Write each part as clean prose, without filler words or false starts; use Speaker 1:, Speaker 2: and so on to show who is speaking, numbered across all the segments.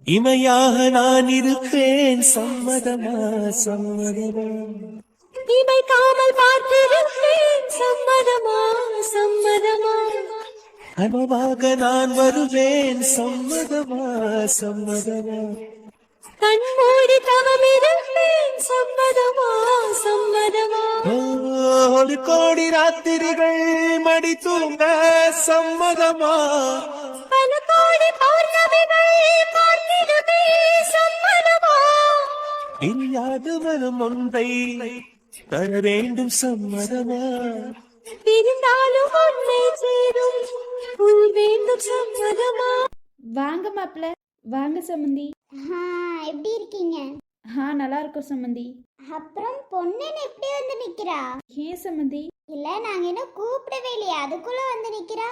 Speaker 1: இமையாக நான் இருப்பேன், சம்மதமா சம்மதமா.
Speaker 2: இமைக்காமல் பார்த்திருப்பேன், சம்மதமா சம்மதமா.
Speaker 1: கனவாக நான் வருவேன், சம்மதமா சம்மதமா.
Speaker 2: கண்மூடி தவமிருப்பேன், சம்மதமா சம்மதமா.
Speaker 1: ஒரு கோடி ராத்திரிகள் மடி தூங்க சம்மதமா.
Speaker 2: பல கோடி பௌர்ணமிகள் பார்த்திடுமே, சம்மதமா.
Speaker 1: இல்லாது வரும் ஒன்றை தர வேண்டும், சம்மதமா.
Speaker 2: பிரிந்தாலும் உன்னை சேரும் உள் வேண்டும், சம்மதமா.
Speaker 3: வாங்க மாப்பிள்ள, வாங்க சம்மந்தி.
Speaker 4: எப்படி இருக்கீங்க?
Speaker 3: நல்லா இருக்கும் சம்மந்தி.
Speaker 4: அப்புறம் பொண்ணுன்னு எப்படி வந்து நிக்கிறா?
Speaker 3: ஏன் சம்மந்தி?
Speaker 4: இல்ல நாங்க இன்னும் கூப்பிடவே இல்லையா, அதுக்குள்ள வந்து நிக்கிறா?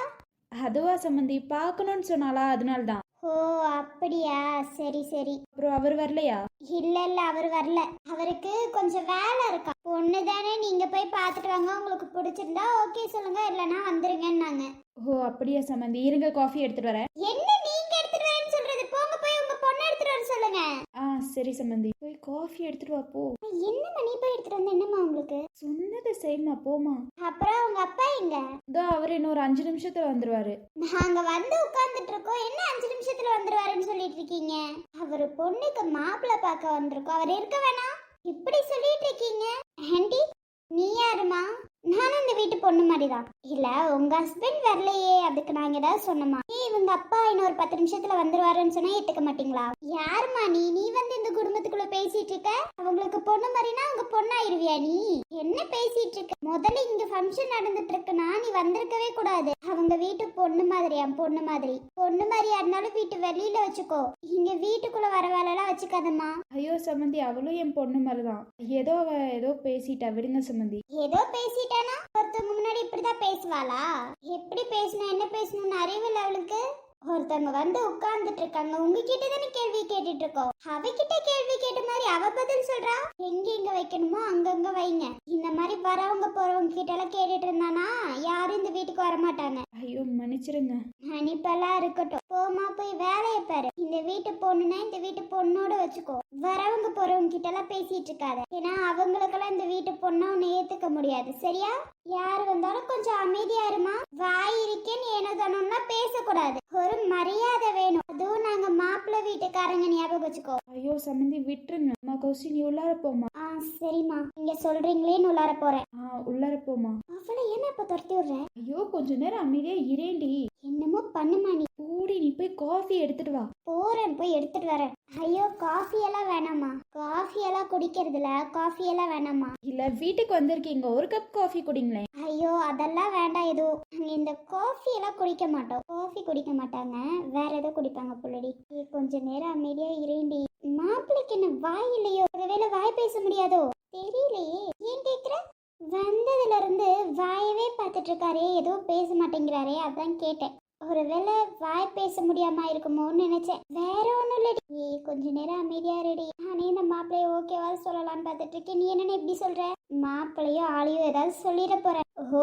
Speaker 3: அதுவா சம்மந்தி, பார்க்கணும்னு சொன்னாலா, அதனால தான்.
Speaker 4: ஓ அப்படியா, சரி சரி.
Speaker 3: அப்புறம் அவர் வரலையா?
Speaker 4: இல்ல அவர் வரல, அவருக்கு கொஞ்சம் வேலை இருக்கா. பொண்ணு தானே, நீங்க போய் பார்த்துட்டு வாங்க, உங்களுக்கு பிடிச்சிருந்தா ஓகே சொல்லுங்க, இல்லைன்னா வந்துருங்கன்னாங்க.
Speaker 3: ஓ அப்படியா சம்மந்தி, இருங்க காஃபி எடுத்துட்டு வரேன்.
Speaker 4: என்ன நீங்க எடுத்துட்டு வரேன்னு சொல்றது? போங்க போய் உங்க பொண்ணை எடுத்துட்டு வர சொல்லுங்க.
Speaker 3: சரி சம்மந்தி, போய் காஃபி எடுத்துட்டு வா போ.
Speaker 4: என்னம்மா நீ போய் எடுத்துட்டு வந்த என்னம்மா உங்களுக்கு?
Speaker 3: சொன்னதை செய்யுமா, போமா.
Speaker 4: அப்புறம் உங்க அப்பா எங்க?
Speaker 3: இதோ அவர் இன்னொரு 5 நிமிஷத்துல வந்துருவாரு.
Speaker 4: நாங்க வந்து உட்கார்ந்துட்டு இருக்கோம், என்ன 5 நிமிஷத்துல வந்துருவாருன்னு சொல்லிட்டு இருக்கீங்க? அவரு பொண்ணுக்கு மாப்பிள்ளை பார்க்க வந்திருக்கோம், அவர் இருக்க வேணாம் இப்படி சொல்லிட்டு இருக்கீங்க. ஆண்டி நீ யாருமா? நானும் இந்த வீட்டு பொண்ணு மாதிரிதான். இல்ல உங்க ஹஸ்பண்ட் வரலையே, அதுக்கு நாங்க ஏதாவது சொன்னோமா? இவங்க அப்பா இன்னொரு 10 நிமிஷத்துல வந்துருவாருன்னு சொன்னா ஏத்துக்க மாட்டீங்களா? யாருமா நீ? நீ வந்து இந்த குடும்பத்துக்குள்ள பேசிட்டு இருக்க, அவங்களுக்கு பொண்ணு மாதிரினா உங்க பொண்ணாயிருவியா நீ? என்ன பேசிட்டு இருக்க? முதல்ல இங்க ஃபங்க்ஷன் நடந்துட்டு இருக்குன்னா நீ வந்திருக்கவே கூடாது. அவங்க வீட்டு பொண்ணு மாதிரியா? பொண்ணு மாதிரி பொண்ணு மாதிரியா இருந்தாலும் வீட்டு வெளியில வச்சுக்கோ, இங்க வீட்டுக்குள்ள வர வேலைலாம் வச்சுக்காதம்மா.
Speaker 3: ஐயோ சம்மந்தி, அவளும் என் பொண்ணு மாதிரிதான். ஏதோ பேசிட்டா, விடுங்க சம்மந்தி.
Speaker 4: ஏதோ பேசிட்டானா ஒருத்தவங்க முன்னாடி இப்படிதான் பேசுவாளா? எப்படி பேசணும், என்ன பேசணும்னு அறிவில்லை அவளுக்கு. ஒருத்தவங்க வந்து உட்கார்ந்துட்டு இருக்காங்க, உங்ககிட்ட தானே கேள்வி கேட்டுட்டு இருக்கோம். அவகிட்ட கேள்வி கேட்ட மாதிரி அவ பதில் சொல்றா. எங்க வைக்கணுமோ அங்கங்க வைங்க. இந்த மாதிரி வரவங்க போறவங்க கிட்ட எல்லாம் கேட்டுட்டு இருந்தானா யாரும் இந்த வீட்டுக்கு வர மாட்டாங்க.
Speaker 3: ஐயோ மன்னிச்சிருங்க.
Speaker 4: மன்னிப்பெல்லாம் இருக்கட்டும், போமா போய் வேலையை பாரு. இந்த வீட்டு பொண்ணுனா இந்த வீட்டு பொண்ணோட வச்சுக்கோ, வரவங்க போறவங்க கிட்ட எல்லாம் பேசிட்டு இருக்காத. ஏன்னா அவங்களுக்கெல்லாம் இந்த வீட்டு பொண்ணை உன்னை ஏத்துக்க முடியாது, சரியா? யாரு வந்தாலும் கொஞ்சம் அமைதியா இருமா. வாய் இருக்கேன்னு ஏனோ தானோன்னா பேசக்கூடாது, ஒரு மரியாதை வேணும். அதுவும் நாங்க மாப்பிள்ளை வீட்டுக்காரங்க, ஞாபகம் வச்சுக்கோ.
Speaker 3: ஐயோ சம்மந்தி விட்டுருங்க. அம்மா கௌசி, நீ உள்ளார போமா.
Speaker 4: சரிம்மா, நீங்க சொல்றீங்களேன்னு உள்ளார போறேன்.
Speaker 3: உள்ளார போமா.
Speaker 4: அவளை என்ன இப்ப துரத்தி விடுற?
Speaker 3: ஐயோ கொஞ்ச நேரம் அமைதியா இரேண்டி.
Speaker 4: என்னமோ பண்ணுமா நீ.
Speaker 3: கூடி நீ போய் காஃபி எடுத்துட்டு வா.
Speaker 4: போறேன், போய் எடுத்துட்டு வரேன். ஐயோ காஃபி எல்லாம் வேணாமா, காஃபி எல்லாம் குடிக்கிறதுல காஃபி எல்லாம் வேணாமா.
Speaker 3: இல்ல வீட்டுக்கு வந்திருக்கீங்க, ஒரு கப் காஃபி குடிங்களேன்.
Speaker 4: ஐயோ அதெல்லாம் வேண்டாம், எதுவும் நாங்க இந்த காஃபி எல்லாம் குடிக்க மாட்டோம். காஃபி குடிக்க மாட்டாங்க, வேற ஏதோ குடிப்பாங்க புள்ளடி. கொஞ்ச நேரம் அமைதியா இரேண்டி. மாப்பிள்ளைக்கு என்ன வாய் இல்லையோ? ஒருவேளை வாய் பேச முடியாதோ தெரியலையே. ஏன் கேக்குற? வந்ததுல இருந்து வாயவே பார்த்துட்டு இருக்காரே, எதுவும் பேச மாட்டேங்கிறாரே, அதான் கேட்டேன். ஒருவேளை வாய் பேச முடியாம இருக்குமோன்னு நினைச்சேன், வேற ஒண்ணும் இல்லடி. கொஞ்ச நேரம் அமைதியா ரெடி. நானே இந்த மாப்பிள்ளைய ஓகேவா சொல்லலாம்னு பார்த்துட்டு இருக்கேன். நீ என்னன்னு எப்படி சொல்ற? மாப்பிள்ளையோ ஆளையோ ஏதாவது சொல்லிட போற.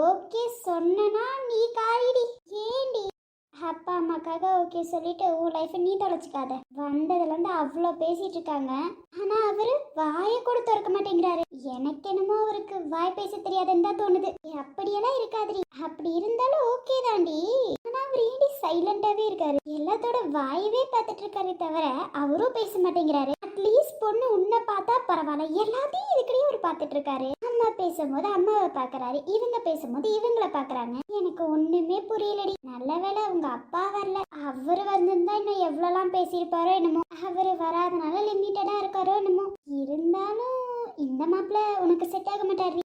Speaker 4: ஓகே சொன்னா நீ காரிடி. ஏண்டி அப்பா அம்மாக்காக ஓகே சொல்லிட்டு உன் லைஃப் நீ தொலைச்சிக்காத. வந்ததுல இருந்து அவ்வளோ பேசிட்டு இருக்காங்க, ஆனா அவரு வாயை கூட திறக்க மாட்டேங்கிறாரு. எனக்கு என்னமோ அவருக்கு வாய் பேச தெரியாதுன்னு தான் தோணுது. அப்படியெல்லாம் இருக்காதுடி, அப்படி இருந்தாலும் ஓகே தாண்டி. ஆனா அவர் ஏடி சைலண்டாவே இருக்காரு, எல்லாத்தோட வாயவே பார்த்துட்டு இருக்காரு தவிர அவரும் பேச மாட்டேங்கிறாரு. அட்லீஸ்ட் பொண்ணு உன்னை பார்த்தா பரவாயில்ல, எல்லாத்தையும் இதுக்கடையும் அவர் பார்த்துட்டு இருக்காரு. அம்மா பேசும்போது அம்மாவை பாக்குறாரு, இவங்க பேசும்போது இவங்களை பாக்குறாங்க. எனக்கு ஒண்ணுமே புரியலடி. நல்ல வேளை அவங்க அப்பா வரல, அவரு வந்திருந்தா இன்னும் எவ்வளவுலாம் பேசியிருப்பாரோ என்னமோ. அவரு வராதனால லிமிட்டடா இருக்காரோ என்னமோ. இருந்தாலும் இந்த மாப்பிள்ள உனக்கு செட் ஆக மாட்டாரு.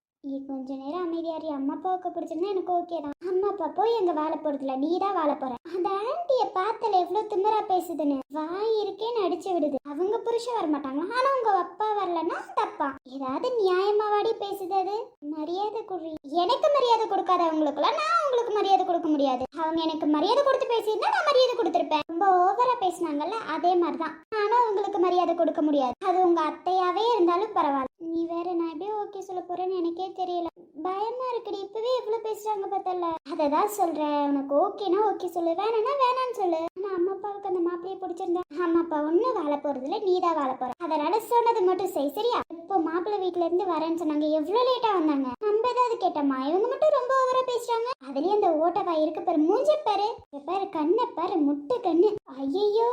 Speaker 4: கொஞ்ச நேரம் அமைதியாரி. அம்மா அப்பாவுக்கு பிடிச்சிருந்தா எனக்கு ஓகே தான். அம்மா அப்பா போய் எங்க வாழ போறதுல நீ தான் வாழ போற. அந்த ஆண்டிய பார்த்தல எவ்வளவு திமிரா பேசுதுன்னு. வாய் இருக்கேன்னு அடிச்சு விடுது. அவங்க புருஷன் வர மாட்டாங்களா, ஆனா உங்க அப்பா வரலன்னா தப்பா? ஏதாவது நியாயமாவாடி பேசுது அது? மரியாதை குடி. எனக்கு மரியாதை கொடுக்காதவங்களுக்குலாம் நான் உங்களுக்கு மரியாதை கொடுக்க முடியாது. அவங்க எனக்கு மரியாதை கொடுத்து பேசியிருந்தா நான் மரியாதை கொடுத்துருப்பேன். ரொம்ப ஓவரா பேசினாங்கல்ல, அதே மாதிரிதான் நானும் உங்களுக்கு மரியாதை கொடுக்க முடியாது. அது உங்க அத்தையாவே இருந்தாலும் பரவாயில்ல. நீ வேற, நான் எப்படியே ஓகே சொல்ல போறேன்னு எனக்கே தெரியல. பயமா இருக்குடி. இப்பவே எவ்வளவு பேசுறாங்க பார்த்தல. அததான் சொல்றேன், உனக்கு ஓகேனா ஓகே சொல்லு, வேணாம்னா வேணான்னு சொல்லு. ஆனா அம்மா அப்பாவுக்கு அந்த மாப்பிள்ளைய பிடிச்சிருந்தா அம்மா அப்பா ஒன்னும் வாழ போறது இல்ல, நீதான் வாழ போற. அதனால சொன்னது மட்டும் செய், சரியா? இப்போ மாப்பிள்ளை வீட்டுல இருந்து வரேன்னு சொன்னாங்க, எவ்வளவு லேட்டா வந்தாங்க. நம்ம ஏதாவது கேட்டோமா? இவங்க மட்டும் ரொம்ப ஓவரா பேசுறாங்க. அதுலயும் அந்த ஓட்டவாய் இருக்கு பாரு, மூஞ்சி பாரு, பாரு கண்ணை பாரு, முட்டை கண்ணு. ஐயோ,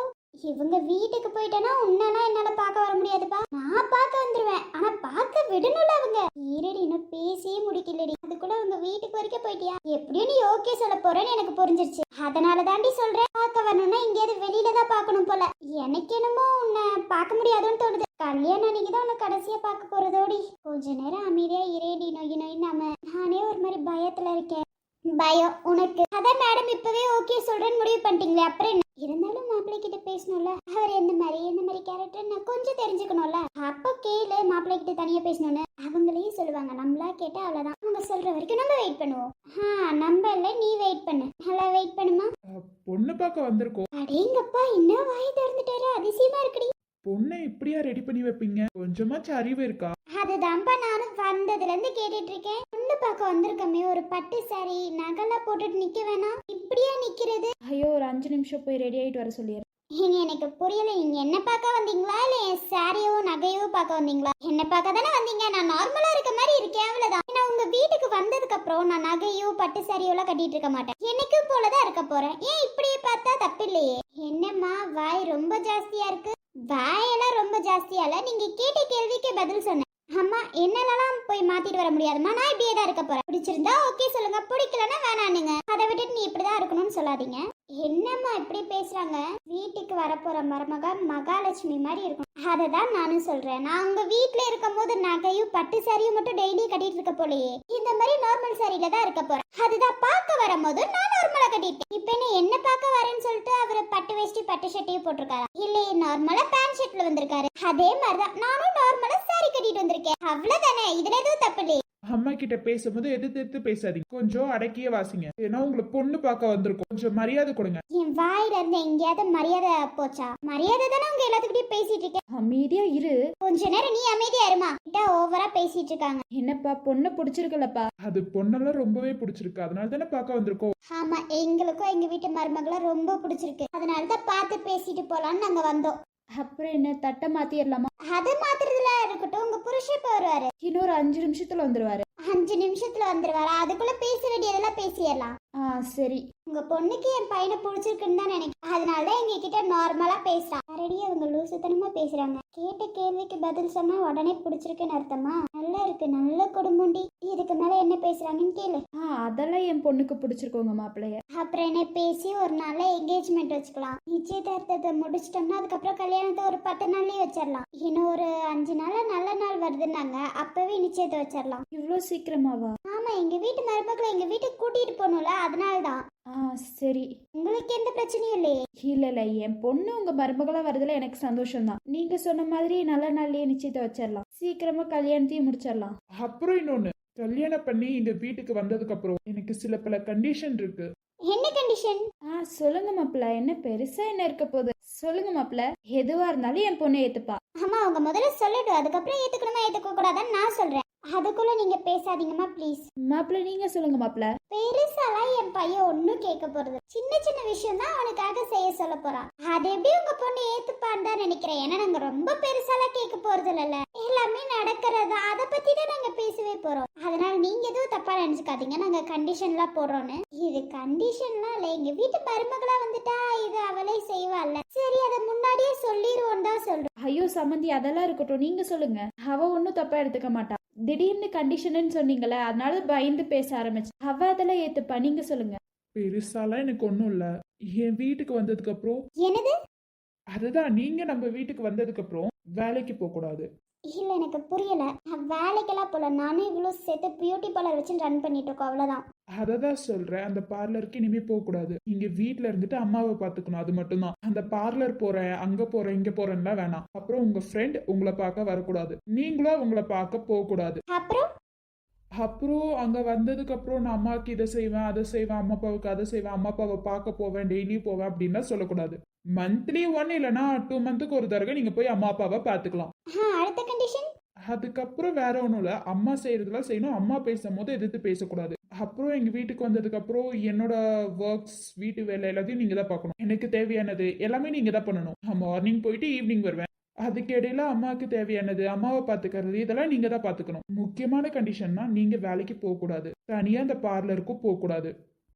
Speaker 4: இவங்க வீட்டுக்கு போயிட்டேன்னா உன்னனா என்னால பார்க்க வர முடியாதுப்பா. நான் பார்க்க வந்துருவேன், ஆனா பார்க்க விடணும்ல அவங்க. ஈரடி இன்னும் பேசியே முடிக்கலடி, அதுக்குள்ள உங்க வீட்டுக்கு வரைக்கும் போயிட்டியா? எப்படியும் நீ ஓகே சொல்ல போறேன்னு எனக்கு புரிஞ்சிருச்சு. அதனால தாண்டி சொல்றேன், பார்க்க வரணும்னா எங்கேயாவது வெளியில தான் பார்க்கணும் போல. எனக்கு என்னமோ உன்னை பார்க்க முடியாதுன்னு தோணுது. கல்யாணம் அன்னைக்கு தான் உன்னை கடைசியா பார்க்க போறதோடி. கொஞ்ச நேரம் அமைதியா இரேடி, நொய் நொய்னாம. நானே ஒரு மாதிரி பயத்துல இருக்கேன். பயம் உனக்கு? அதான் மேடம் இப்பவே ஓகே சொல்றேன்னு முடிவு பண்ணிட்டீங்களே, அப்புறம் என்ன? இருந்தாலும் மாப்பிள்ளை கிட்ட பேசணும்ல, அவர் எந்த மாதிரி கேரக்டர் நான் கொஞ்சம் தெரிஞ்சுக்கணும்ல. அப்போ கேளு, மாப்பிள்ளை கிட்ட தனியா பேசணும்னு அவங்களையும் சொல்லுவாங்க. நம்மளா கேட்டா அவ்வளவுதான், அவங்க சொல்ற வரைக்கும் நம்ம வெயிட் பண்ணுவோம். நம்ம இல்ல, நீ வெயிட் பண்ணு, நல்லா வெயிட் பண்ணுமா.
Speaker 5: பொண்ணு பார்க்க வந்திருக்கோம்.
Speaker 4: அடேங்கப்பா, என்ன வாய் திறந்துட்டாரு, அதிசயமா இருக்குடி.
Speaker 5: பொண்ணை இப்படியா ரெடி பண்ணி வைப்பீங்க? கொஞ்சமாச்சும் அறிவு இருக்கா?
Speaker 4: அதுதான்ப்பா நானும் வந்ததுல இருந்து கேட்டுட்டு இருக்கேன். பொண்ணு பார்க்க வந்திருக்கமே, ஒரு பட்டு சாரி நகெல்லாம் போட்டுட்டு நிக்க வேணாம், இப்படியா நிக்கிறது?
Speaker 3: ஐயோ, ஒரு 5 நிமிஷம் போய் ரெடி ஆயிட்டு வர சொல்லிடுறேன்.
Speaker 4: இனி எனக்கு புரியல, நீங்க என்ன பார்க்க வந்தீங்களா இல்ல என் சாரியோ நகையோ பார்க்க வந்தீங்களா? என்ன பார்க்க தானே வந்தீங்க. நான் நார்மலா இருக்க மாதிரி இருக்கேன், அவ்வளவுதான். நான் உங்க வீட்டுக்கு வந்ததுக்கு அப்புறம் நான் நகையோ பட்டு சாரியோ எல்லாம் கட்டிட்டு இருக்க மாட்டேன், எனக்கு போலதான் இருக்க போறேன். ஏன் இப்படியே பார்த்தா தப்பில்லையே. என்னம்மா வாய் ரொம்ப ஜாஸ்தியா இருக்கு? வாயெல்லாம் ரொம்ப ஜாஸ்தியால, நீங்க கேட்ட கேள்விக்கே பதில் சொன்னேன். அம்மா என்னாலலாம் போய் மாத்திட்டு வர முடியாதுமா, நான் இப்படியே தான் இருக்க போறேன். பிடிச்சிருந்தா ஓகே சொல்லுங்க, பிடிக்கலன்னா வேணானுங்க. அதை விட்டுட்டு நீ இப்படிதான் இருக்கணும்னு சொல்லாதீங்க. என்னம்மா இப்படி பேசுறாங்க? வீட்டுக்கு வரப்போற மருமக மகாலட்சுமி மாதிரி இருக்கும், அதை தான் நானும் சொல்றேன். நான் உங்க வீட்டுல இருக்கும் போது நகையும் பட்டு சாரியும் மட்டும் டெய்லி கட்டிட்டு இருக்க போலயே, இந்த மாதிரி நார்மல் சாரியில தான் இருக்க போறேன். அதுதான் பார்க்க வரும்போது நான் நார்மலா கட்டிட்டேன். இப்ப என்ன பார்க்க வரேன்னு சொல்லிட்டு அவரு பட்டு வேஷ்டி பட்டு ஷர்ட்டையும் போட்டிருக்காரா? இல்லையே, நார்மலா பேண்ட் ஷர்ட்ல வந்திருக்காரு. அதே மாதிரிதான் நானும் நார்மலா சாரி கட்டிட்டு வந்திருக்கேன், அவ்வளவுதானே. இதுல எதுவும் தப்பு இல்லையே.
Speaker 5: அம்மா கிட்ட பேசும்போது எதிர்த்து பேசாதீங்க, கொஞ்சம் அடக்கியே வாசிங்க. ஏன்னா உங்களை பொண்ணு பார்க்க வந்திருக்கோம், கொஞ்சம் மரியாதை கொடுங்க.
Speaker 4: என் வாயில இருந்து எங்கேயாவது மரியாதை போச்சா? மரியாதை தானே உங்க எல்லாத்துக்கிட்டையும் பேசிட்டு இருக்கேன்.
Speaker 3: அமைதியா இரு.
Speaker 4: கொஞ்ச நேரம் நீ அமைதியா இருமா, கிட்ட ஓவரா பேசிட்டு இருக்காங்க.
Speaker 3: என்னப்பா, பொண்ணை பிடிச்சிருக்கலப்பா?
Speaker 5: அது பொண்ணெல்லாம் ரொம்பவே பிடிச்சிருக்கு, அதனால தானே பார்க்க வந்திருக்கோம்.
Speaker 4: ஆமா, எங்களுக்கும் எங்க வீட்டு மருமகளை ரொம்ப பிடிச்சிருக்கு, அதனாலதான் பார்த்து பேசிட்டு போலான்னு நாங்க வந்தோம்.
Speaker 3: அப்புறம் என்ன, தட்டை மாத்திரலாமா?
Speaker 4: அது மாத்திரத்துல இருக்கட்டும், உங்க புருஷன் இப்ப வருவாரு.
Speaker 3: இன்னொரு 5 நிமிஷத்துல வந்துருவாரு.
Speaker 4: 5 நிமிஷத்துல வந்துருவாரு, அதுக்குள்ள பேச வேண்டியதெல்லாம் பேசிடலாம்.
Speaker 3: சரி.
Speaker 4: உங்க பொண்ணுக்கு என் பையனை பிடிச்சிருக்குன்னு தான் நினைக்கிறேன், அதனாலதான் எங்க கிட்ட நார்மலா பேசுறான். ஆல்ரெடி அவங்க லூசுத்தனமா பேசுறாங்க. கேட்ட கேள்விக்கு பதில் சொன்னா உடனே பிடிச்சிருக்குன்னு அர்த்தமா? நல்லா இருக்கு, நல்ல குடும்பம்டி. இதுக்கு மேல என்ன பேசுறாங்கன்னு கேளு.
Speaker 3: அதெல்லாம் என் பொண்ணுக்கு பிடிச்சிருக்கோங்க மாப்பிள்ளைய.
Speaker 4: அப்புறம் என்ன, பேசி ஒரு நாள்ல என்கேஜ்மெண்ட் வச்சுக்கலாம். நிச்சயதார்த்தத்தை முடிச்சிட்டோம்னா அதுக்கப்புறம் கல்யாணத்தை ஒரு 10 நாள்லயே வச்சிடலாம். இன்னும் ஒரு 5 நாள்ல நல்ல நாள் வருதுன்னாங்க, அப்பவே நிச்சயத்தை வச்சிடலாம்.
Speaker 3: இவ்வளோ சீக்கிரமாவா?
Speaker 4: ஆமா, எங்க வீட்டு மருமக்களை எங்க வீட்டுக்கு கூட்டிட்டு போகணும்ல, அதனால்தான்.
Speaker 3: சரி.
Speaker 4: உங்களுக்கு எந்த பிரச்சனையும் இல்லையே?
Speaker 3: இல்ல, என் பொண்ணு உங்க மருமகளா வரதுல எனக்கு சந்தோஷம் தான். நீங்க சொன்ன மாதிரி நல்ல நாள்லயே நிச்சயத்தை வச்சிடலாம், சீக்கிரமா கல்யாணத்தையும் முடிச்சிடலாம்.
Speaker 5: அப்புறம் இன்னொன்னு, கல்யாணம் பண்ணி இந்த வீட்டுக்கு வந்ததுக்கு அப்புறம் எனக்கு சில பல கண்டிஷன் இருக்கு.
Speaker 4: என்ன கண்டிஷன்?
Speaker 3: சொல்லுங்க மாப்பிள்ள, என்ன பெருசா என்ன இருக்க போகுது? சொல்லுங்க மாப்பிள்ள, எதுவா இருந்தாலும் என் பொண்ணு ஏத்துப்பா.
Speaker 4: ஆமா, அவங்க முதல்ல சொல்லட்டும், அதுக்கப்புறம் ஏத்துக்கணுமா ஏத்துக்க கூடாதான்னு நான் சொல்றேன். அதுக்குள்ள நீங்க பேசாதீங்கம்மா ப்ளீஸ்.
Speaker 3: மாப்பிள்ள நீங்க சொல்லுங்க மாப்பிள்ள.
Speaker 4: பெருசாலாம் என் பையன் ஒன்னும் கேட்க போறது, சின்ன சின்ன விஷயம் தான் அவனுக்காக செய்ய சொல்ல போறான். அது எப்படி உங்க பொண்ணு ஏத்துப்பான்னு தான் நினைக்கிறேன். ஏன்னா நாங்க ரொம்ப பெருசாலாம் கேட்க போறது இல்ல, எல்லாமே நடக்கிறதா அதை பத்தி தான் நாங்க பேசவே போறோம். அதனால நீங்க எதுவும் தப்பா நினைச்சுக்காதீங்க, நாங்க கண்டிஷன்லாம் போடுறோன்னு. இது கண்டிஷன்லாம் இல்ல, எங்க வீட்டு மருமகளா வந்துட்டா இது அவளே செய்வாள்ல, சரி அதை முன்னாடியே சொல்லிடுவோம் தான் சொல்றோம்.
Speaker 3: ஐயோ சம்மந்தி, அதெல்லாம் இருக்கட்டும், நீங்க சொல்லுங்க. அவ ஒன்னும் தப்பா எடுத்துக்க மாட்டா. திடீர்னு கண்டிஷன் சொன்னீங்களே, அதனால பயந்து பேச ஆரம்பிச்சு. அவ அதெல்லாம் ஏத்துப்பா, நீங்க சொல்லுங்க.
Speaker 5: பெருசாலாம் எனக்கு ஒண்ணும் இல்ல. என் வீட்டுக்கு வந்ததுக்கு அப்புறம்
Speaker 4: என்னது?
Speaker 5: அதுதான், நீங்க நம்ம வீட்டுக்கு வந்ததுக்கு அப்புறம் வேலைக்கு போக கூடாது.
Speaker 4: இல்ல, எனக்கு புரியல. நான் வேலைக்கெல்லாம் போல, நானும் இவ்வளவு சேர்த்து பியூட்டி பார்லர் வச்சு ரன் பண்ணிட்டு இருக்கோம், அவ்வளவுதான்.
Speaker 5: அததான் சொல்றேன், அந்த பார்லருக்கு இனிமே போக கூடாது. இங்க வீட்டுல இருந்துட்டு அம்மாவை பாத்துக்கணும், அது மட்டும்தான். அந்த பார்லர் போறேன், அங்க போறேன், இங்க போறேன்லாம் வேணாம். அப்புறம் உங்க ஃப்ரெண்ட் உங்களை பார்க்க வரக்கூடாது, நீங்களும் உங்களை பார்க்க போக கூடாது. அப்புறம் அங்க வந்ததுக்கு அப்புறம் நான் அம்மாவுக்கு இதை செய்வேன் அதை செய்வேன், அம்மா அப்பாவுக்கு அதை செய்வேன், அம்மா அப்பாவை பார்க்க போவேன், டெய்லி போவேன் அப்படின்னா சொல்லக்கூடாது. மந்த்லி 1 இல்லைன்னா 2 மந்த்துக்கு ஒரு தடவை நீங்க போய் அம்மா அப்பாவை பாத்துக்கலாம்.
Speaker 4: அடுத்த கண்டிஷன்?
Speaker 5: அதுக்கப்புறம் வேற ஒன்றும் இல்லை, அம்மா செய்யறதுலாம் செய்யணும், அம்மா பேசும்போது எதிர்த்து பேசக்கூடாது. அப்புறம் எங்க வீட்டுக்கு வந்ததுக்கு அப்புறம் என்னோட ஒர்க்ஸ், வீட்டு வேலை எல்லாத்தையும் நீங்க தான் பார்க்கணும். எனக்கு தேவையானது எல்லாமே நீங்க தான் பண்ணணும். மார்னிங் போயிட்டு ஈவினிங் வருவேன். அதுக்கு இடையில அம்மாவுக்கு தேவையானது, அம்மாவை பாத்துக்கிறது, இதெல்லாம் நீங்க தான் பாத்துக்கணும். முக்கியமான கண்டிஷன்னா நீங்க வேலைக்கு போக கூடாது, தனியா அந்த பார்லருக்கும் போக கூடாது,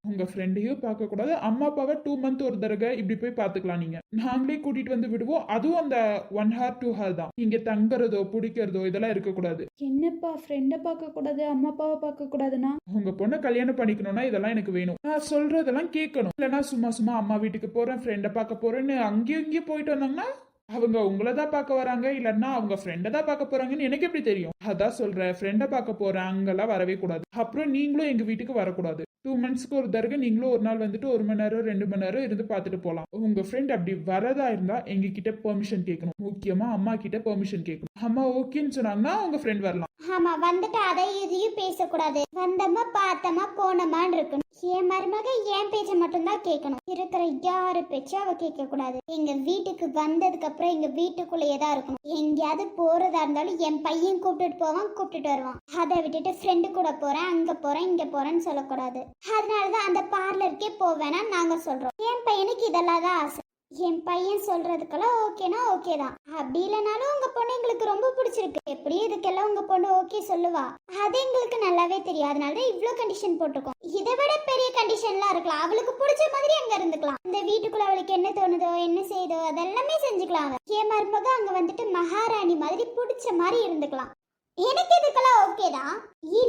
Speaker 5: உங்க ஃப்ரெண்டையும் பார்க்க கூடாது. அம்மா அப்பாவை 2 months ஒரு தடவை இப்படி போய் பாத்துக்கலாம். நீங்க நாங்களே கூட்டிட்டு வந்து விடுவோம். அதுவும் அந்த 1 hour 2 hour தான். இங்க தங்குறதோ பிடிக்கிறதோ இதெல்லாம் இருக்கக்கூடாது.
Speaker 3: என்னப்பா ஃப்ரெண்டை பார்க்க கூடாது, அம்மா அப்பாவை பார்க்க கூடாதுன்னா?
Speaker 5: உங்க பொண்ணை கல்யாணம் பண்ணிக்கணும்னா இதெல்லாம் எனக்கு வேணும். நான் சொல்றதெல்லாம் கேட்கணும். இல்லைன்னா சும்மா சும்மா அம்மா வீட்டுக்கு போறேன், ஃப்ரெண்டை பார்க்க போறேன்னு அங்கேயும் இங்கேயும் போயிட்டு வந்தாங்கன்னா அவங்க உங்களை தான் பார்க்க வராங்க, இல்லைன்னா அவங்க ஃப்ரெண்டை தான் பார்க்க போறாங்கன்னு எனக்கு எப்படி தெரியும்? அதான் சொல்றேன், ஃப்ரெண்டை பார்க்க போறேன் அங்கெல்லாம் வரவே கூடாது. அப்புறம் நீங்களும் எங்க வீட்டுக்கு வரக்கூடாது. 2 monthsக்கு ஒரு தடவை நீங்களும் ஒரு நாள் வந்துட்டு 1 மணி நேரம் 2 மணி நேரம் இருந்து பார்த்துட்டு போகலாம். உங்க ஃப்ரெண்ட் அப்படி வரதா இருந்தா எங்க கிட்ட பெர்மிஷன் கேட்கணும். முக்கியமா அம்மா கிட்ட பெர்மிஷன் கேட்கணும். அம்மா ஓகேன்னு சொன்னாங்கன்னா உங்க ஃப்ரெண்ட் வரலாம்.
Speaker 4: ஆமா, வந்துட்டு அதை இதையும் பேசக்கூடாது. வந்தமா பார்த்தமா போனமான்னு இருக்கணும். என் மருமக என் பேச்ச மட்டும்தான் கேட்கணும். இருக்கிற யாரு பேச்சும் அவ கேட்க கூடாது. எங்க வீட்டுக்கு வந்ததுக்கு அப்புறம் எங்க வீட்டுக்குள்ளேயே தான் இருக்கணும். எங்கேயாவது போறதா இருந்தாலும் என் பையன் கூப்பிட்டுட்டு போவான், கூப்பிட்டுட்டு வருவான். அதை விட்டுட்டு ஃப்ரெண்டு கூட போறேன், அங்க போறேன், இங்க போறேன்னு சொல்லக்கூடாது. அதனாலதான் அந்த பார்லருக்கே போவேன்னா நாங்க சொல்றோம். என் பையனுக்கு இதெல்லாம் தான் ஆசை. என் பையன் சொல்றதுக்கெல்லாம் ஓகேனா ஓகே தான். அப்படி இல்லைனாலும் உங்க பொண்ணு எங்களுக்கு ரொம்ப பிடிச்சிருக்கு. எப்படியும் இதுக்கெல்லாம் உங்க பொண்ணு ஓகே சொல்லுவா. அது எங்களுக்கு நல்லாவே தெரியும். அதனாலதான் இவ்ளோ கண்டிஷன் போட்டிருக்கோம். இதை விட பெரிய கண்டிஷன்லாம் இருக்கலாம். அவளுக்கு பிடிச்ச மாதிரி அங்க இருந்துக்கலாம். இந்த வீட்டுக்குள்ள அவளுக்கு என்ன தோணுதோ என்ன செய்தோ அதெல்லாமே செஞ்சுக்கலாம். என் மருமக அங்க வந்துட்டு மகாராணி மாதிரி பிடிச்ச மாதிரி இருந்துக்கலாம். எனக்கு இதுக்கெல்லாம் ஓகே தான்.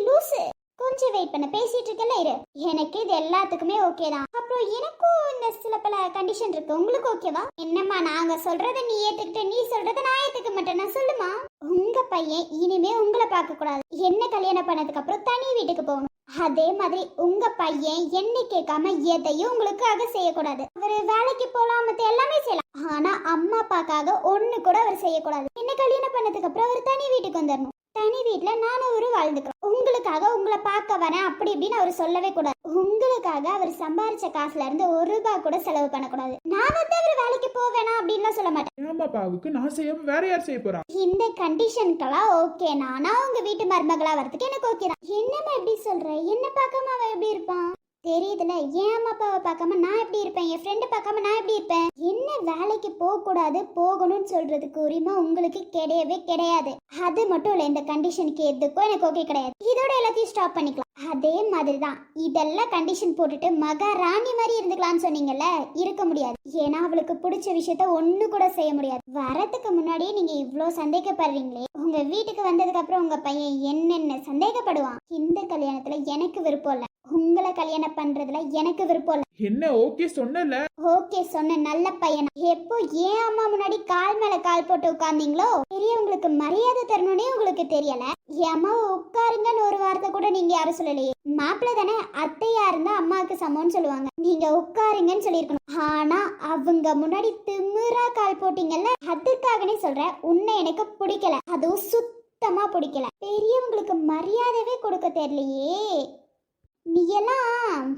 Speaker 4: லூசு, கொஞ்சம் வெயிட் பண்ண, பேசிட்டு இருக்கல இரு. எனக்கு இது எல்லாத்துக்குமே ஓகே தான். அப்புறம் எனக்கும் இந்த சில பல கண்டிஷன் இருக்கு. உங்களுக்கு ஓகேவா? என்னம்மா, நாங்க சொல்றதை நீ ஏத்துக்கிட்டு நீ சொல்றதை நான் ஏத்துக்க மாட்டேன்னா சொல்லுமா? உங்க பையன் இனிமே உங்களை பார்க்க கூடாது. என்ன கல்யாணம் பண்ணதுக்கு அப்புறம் தனி வீட்டுக்கு போகணும். அதே மாதிரி உங்க பையன் என்ன கேட்காம எதையும் உங்களுக்காக செய்யக்கூடாது. அவரு வேலைக்கு போலாம், மத்த எல்லாமே செய்யலாம். ஆனா அம்மா அப்பாக்காக ஒண்ணு கூட அவர் செய்யக்கூடாது. என்ன கல்யாணம் பண்ணதுக்கு அப்புறம் அவர் தனி வீட்டுக்கு வந்துடணும். தனி வீட்டுல நானும் அவரு வாழ்ந்துக்கிறோம். உங்களுக்காக உங்களை பார்க்க வரேன் அப்படி இப்படின்னு அவர் சொல்லவே கூடாது. உங்களுக்காக அவர் சம்பாரிச்ச காசுல இருந்து 1 ரூபாய் கூட செலவு பண்ணக்கூடாது. நான் வந்து அவர் வேலைக்கு போவேனா அப்படின்னு சொல்ல மாட்டேன்.
Speaker 5: அம்மாப்பாவுக்கு நான் செய்யாம வேற யார் செய்ய போறா?
Speaker 4: இந்த கண்டிஷனுக்கெல்லாம் ஓகே. நானா உங்க வீட்டு மருமகளா வரதுக்கு எனக்கு ஓகே தான். என்னம்மா எப்படி சொல்ற? என்ன பார்க்காம அவன் எப்படி இருப்பான்? தெரியுதுல, என் அம்மா அப்பாவை பார்க்காம நான் எப்படி இருப்பேன், என் ஃப்ரெண்டை பார்க்காம நான் எப்படி இருப்பேன்? என்ன வேலைக்கு போக கூடாது போகணும்னு சொல்றதுக்கு உரிமை உங்களுக்கு கிடையவே கிடையாது. அது மட்டும் இல்ல, இந்த கண்டிஷனுக்கு எதுக்கும் எனக்கு ஓகே கிடையாது. இதோட எல்லாத்தையும் ஸ்டாப் பண்ணிக்கலாம். அதே மாதிரிதான் இதெல்லாம் கண்டிஷன் போட்டுட்டு மகாராணி மாதிரி இருந்துக்கலாம்னு சொன்னீங்கல்ல, இருக்க முடியாது. ஏன்னா அவளுக்கு பிடிச்ச விஷயத்த ஒண்ணு கூட செய்ய முடியாது. வரதுக்கு முன்னாடியே நீங்க இவ்ளோ சந்தேகப்படுறீங்களே, உங்க வீட்டுக்கு வந்ததுக்கு அப்புறம் உங்க பையன் என்னென்ன சந்தேகப்படுவான். இந்த கல்யாணத்துல எனக்கு விருப்பம் இல்ல, உங்களை கல்யாணம் பண்றதுல எனக்கு விருப்பம் இல்ல.
Speaker 5: என்ன ஓகே சொன்னல?
Speaker 4: ஓகே சொன்ன நல்ல பையனா? எப்போ ஏன் அம்மா முன்னாடி கால் மேல கால் போட்டு உட்கார்ந்தீங்களோ பெரியவங்களுக்கு மரியாதை தரணும்னே உங்களுக்கு தெரியல. என் அம்மாவை உட்காருங்கன்னு ஒரு வார்த்தை கூட நீங்க யாரும் சொல்லலையே. மாப்பிள்ள தானே, அத்தையா இருந்தா அம்மாவுக்கு சமம்னு சொல்லுவாங்க. நீங்க உட்காருங்கன்னு சொல்லியிருக்கணும். ஆனா அவங்க முன்னாடி திமிரா கால் போட்டீங்கல்ல, அதுக்காகனே சொல்றேன், உன்னை எனக்கு பிடிக்கல. அதுவும் சுத்தமா பிடிக்கல. பெரியவங்களுக்கு மரியாதைவே கொடுக்க தெரியலையே. நீ எல்லாம்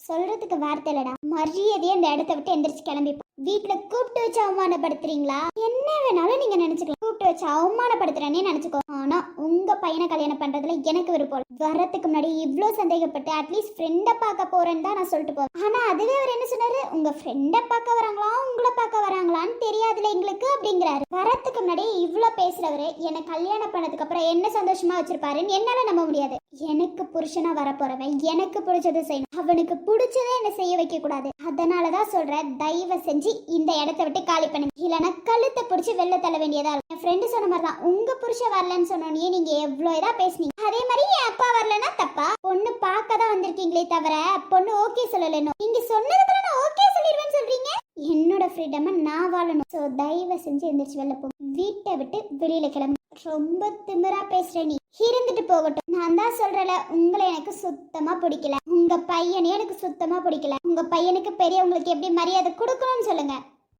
Speaker 4: சொல்றதுக்கு வார்த்தை இல்லடா. மரியாதையே இந்த இடத்த விட்டு எந்திரிச்சு கிளம்பி. வீட்டுல கூப்பிட்டு வச்சு அவமானப்படுத்துறீங்களா? என்ன வேணாலும் நீங்க நினைச்சுக்கலாம். கூப்பிட்டு வச்சு அவமானப்படுத்துறேன்னே நினைச்சுக்கோ. ஆனா உங்க பையனை கல்யாணம் பண்றதுல எனக்கு விருப்பம். வரத்துக்கு முன்னாடி இவ்ளோ சந்தேகப்பட்டு அட்லீஸ்ட் ஃப்ரெண்ட பார்க்க போறேன்னு தான் நான் சொல்லிட்டு போவேன். ஆனா அதுவே அவர் என்ன சொன்னாரு, உங்க ஃப்ரெண்ட பார்க்க வராங்களா உங்களை பார்க்க வராங்களான்னு தெரியாதுல எங்களுக்கு அப்படிங்கிறாரு. வரத்துக்கு முன்னாடி இவ்ளோ பேசுறவரு என்ன கல்யாணம் பண்ணதுக்கு அப்புறம் என்ன சந்தோஷமா வச்சிருப்பாருன்னு என்னால நம்ப முடியாது. எனக்கு புருஷனா வரப்போறவன் எனக்கு பிடிச்சதை செய்யணும். அவனுக்கு பிடிச்சதை என்ன செய்ய வைக்க கூடாது. அதனாலதான் சொல்றேன், தயவு செஞ்சு இந்த இடத்த விட்டு காலி பண்ணுங்க. இல்லைன்னா கழுத்தை பிடிச்சி வெளில தள்ள வேண்டியதா இருக்கும். என் ஃப்ரெண்டு சொன்ன மாதிரிதான், உங்க புருஷன் வரலன்னு சொன்னோன்னே நீங்க எவ்வளவு இதா பேசுனீங்க. அதே மாதிரி என் அப்பா வரலன்னா தப்பா? பொண்ணு பார்க்க தான் வந்திருக்கீங்களே தவிர பொண்ணு ஓகே சொல்லலன்னு நீங்க சொன்னதுக்குள்ள நான் ஓகே சொல்லிடுவேன்னு சொல்றீங்க. என்னோட ஃப்ரீடமை நான் வாழணும். சோ தயவு செஞ்சு எந்திரிச்சு வெளில போ. வீட்டை விட்டு வெளியில கிளம்பு. ரொம்ப திமிரா பேசுற நீ இருந்துட்டு போகட்டும். நான் தான் சொல்றல, உங்களை எனக்கு சுத்தமா பிடிக்கல. உங்க பையனையும் எனக்கு சுத்தமா பிடிக்கல. உங்க பையனுக்கு பெரியவங்களுக்கு எப்படி மரியாதை கொடுக்கணும்னு சொல்லுங்க.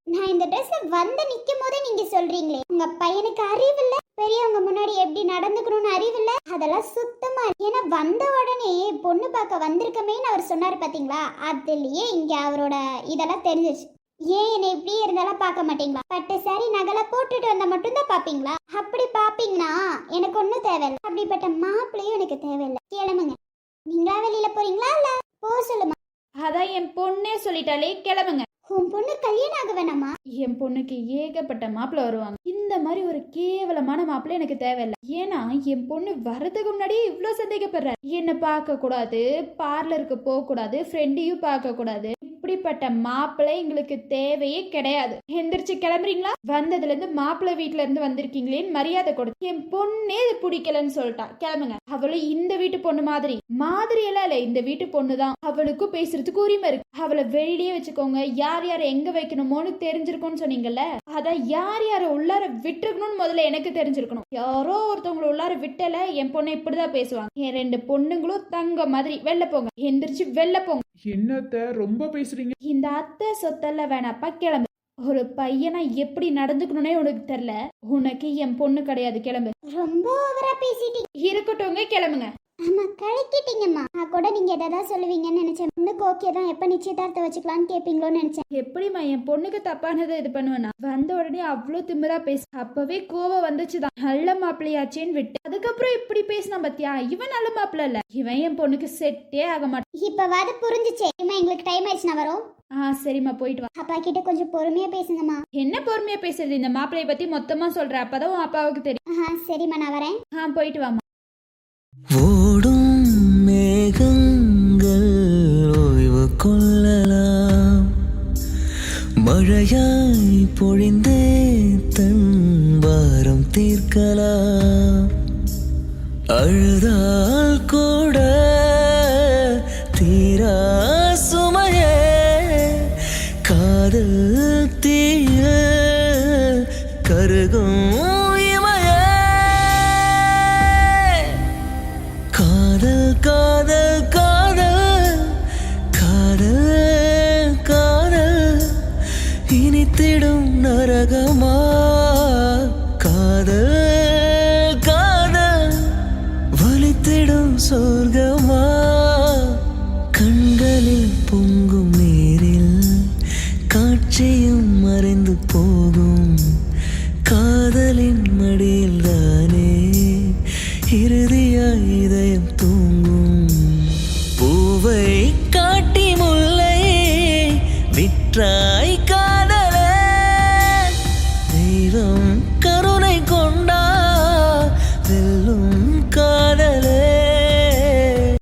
Speaker 4: நான் இந்த ட்ரெஸ்ல வந்து நிக்கும் போதே நீங்க சொல்றீங்களே உங்க பையனுக்கு அறிவில்ல, பெரியவங்க முன்னாடி எப்படி நடந்துக்கணும்னு அறிவில்ல, அதெல்லாம் சுத்தமா. ஏன்னா வந்த உடனே பொண்ணு பார்க்க வந்திருக்கமேன்னு அவர் சொன்னாரு பாத்தீங்களா, அதுலயே இங்க அவரோட இதெல்லாம் தெரிஞ்சிருச்சு. ஏன் என்னை இப்படியே இருந்தாலும் பார்க்க மாட்டீங்களா? பட்டு சாரி நகலை போட்டுட்டு வந்தா மட்டும்தான் பாப்பீங்களா? அப்படி பாப்பீங்கன்னா எனக்கு ஒன்றும் தேவையில்லை. அப்படிப்பட்ட மாப்பிள்ளையும் எனக்கு தேவையில்லை. கிளம்புங்க. நீங்களா வெளியில போறீங்களா இல்ல போக சொல்லுமா?
Speaker 3: அதான் என் பொண்ணே சொல்லிட்டாலே கிளம்புங்க.
Speaker 4: உன் பொண்ணு கல்யாணம் ஆக வேணாமா?
Speaker 3: என் பொண்ணுக்கு ஏகப்பட்ட மாப்பிள்ளை வருவாங்க. இந்த மாதிரி ஒரு கேவலமான மாப்பிள்ளை எனக்கு தேவையில்லை. ஏன்னா என் பொண்ணு வர்றதுக்கு முன்னாடியே இவ்வளோ சந்தேகப்படுறாரு. என்னை பார்க்க கூடாது, பார்லருக்கு போக கூடாது, ஃப்ரெண்டையும் பார்க்க கூடாது. இப்படிப்பட்ட மாப்பிள்ளை எங்களுக்கு தேவையே கிடையாது. எந்திரிச்சு கிளம்புறீங்களா? வந்ததுல இருந்து மாப்பிள்ளை வீட்டுல இருந்து வந்திருக்கீங்களேன்னு மரியாதை கொடுத்து என் பொண்ணே இது பிடிக்கலன்னு சொல்லிட்டா. கிளம்புங்க. அவளும் இந்த வீட்டு பொண்ணு மாதிரி எல்லாம் இல்ல, இந்த வீட்டு பொண்ணுதான். அவளுக்கும் பேசுறதுக்கு உரிமை இருக்கு. அவளை வெளியே வச்சுக்கோங்க. யார் யாரை எங்க வைக்கணுமோன்னு தெரிஞ்சிருக்கும்னு சொன்னீங்கல்ல, அதான் யார் யாரை உள்ளார விட்டுருக்கணும்னு முதல்ல எனக்கு தெரிஞ்சிருக்கணும். யாரோ ஒருத்தவங்களை உள்ளார விட்டல என் பொண்ணை இப்படிதான் பேசுவாங்க. என் 2 பொண்ணுங்களும் தங்க மாதிரி. வெளில போங்க. எந்திரிச்சு வெளில போங்க.
Speaker 5: என்னத்த ரொம்ப பேசுறீங்க?
Speaker 3: இந்த அத்தை சொத்தல்ல வேணாப்பா, கிளம்பு. ஒரு பையனா எப்படி நடந்துக்கணும்னே உனக்கு தெரியல. உனக்கு என் பொண்ணு கிடையாது, கிளம்பு.
Speaker 4: ரொம்ப ஓவரா பேசிட்டீங்க.
Speaker 3: இருக்கட்டும்ங்க, கிளம்புங்க.
Speaker 4: ஆமா கலக்கிட்டீங்கம்மா. நான் கூட நீங்க எதாவது சொல்லுவீங்கன்னு நினைச்சேன். பொண்ணுக்கு ஓகே தான், எப்ப நிச்சயதார்த்தம் வச்சுக்கலாம்னு கேப்பீங்களோன்னு நினைச்சேன்.
Speaker 3: எப்படிமா என் பொண்ணுக்கு தப்பானதை இது பண்ணுவேனா? வந்த உடனே அவ்வளோ திமிரா பேச அப்பவே கோவம் வந்துச்சுதான். நல்ல மாப்பிள்ளையாச்சேன்னு விட்டு அதுக்கப்புறம் இப்படி பேசினா பத்தியா? இவன் நல்ல மாப்பிள்ள இல்ல, இவன் என் பொண்ணுக்கு செட்டே ஆக மாட்டான்.
Speaker 4: இப்பவாது புரிஞ்சுச்சே. எங்களுக்கு டைம் ஆயிடுச்சு, நான் வரோம்.
Speaker 3: சரிம்மா, போயிட்டு வா.
Speaker 4: அப்பா கிட்ட கொஞ்சம் பொறுமையா பேசுங்கம்மா.
Speaker 3: என்ன பொறுமையா பேசுறது? இந்த மாப்பிள்ளைய பத்தி மொத்தமா சொல்ற, அப்பதான் உன் அப்பாவுக்கு தெரியும்.
Speaker 4: சரிம்மா, நான் வரேன்.
Speaker 3: போயிட்டு வாமா.
Speaker 6: ஓடும் மேகங்கள் ஓய்வு கொள்ளலாம், மழையாய் பொழிந்தே தன் பாரம் தீர்க்கலாம். அழுதால் கூட தீரா சுமையே காதல் தீய கருகும் இமையே. காதல் காதல் காதல் காதல் காதல் இனித்திடும் நரகமா? காதல் காதல் வலித்திடும் சொர்க்கமா? கண்களில் பொங்கும் நீரில் காட்சியும் மறைந்து போகும். காதலின் மடியில் தானே இறுதியாய் இதயம் தூங்கும். பூவை காட்டி முல்லை விற்றாய் காதலே, தெய்வம்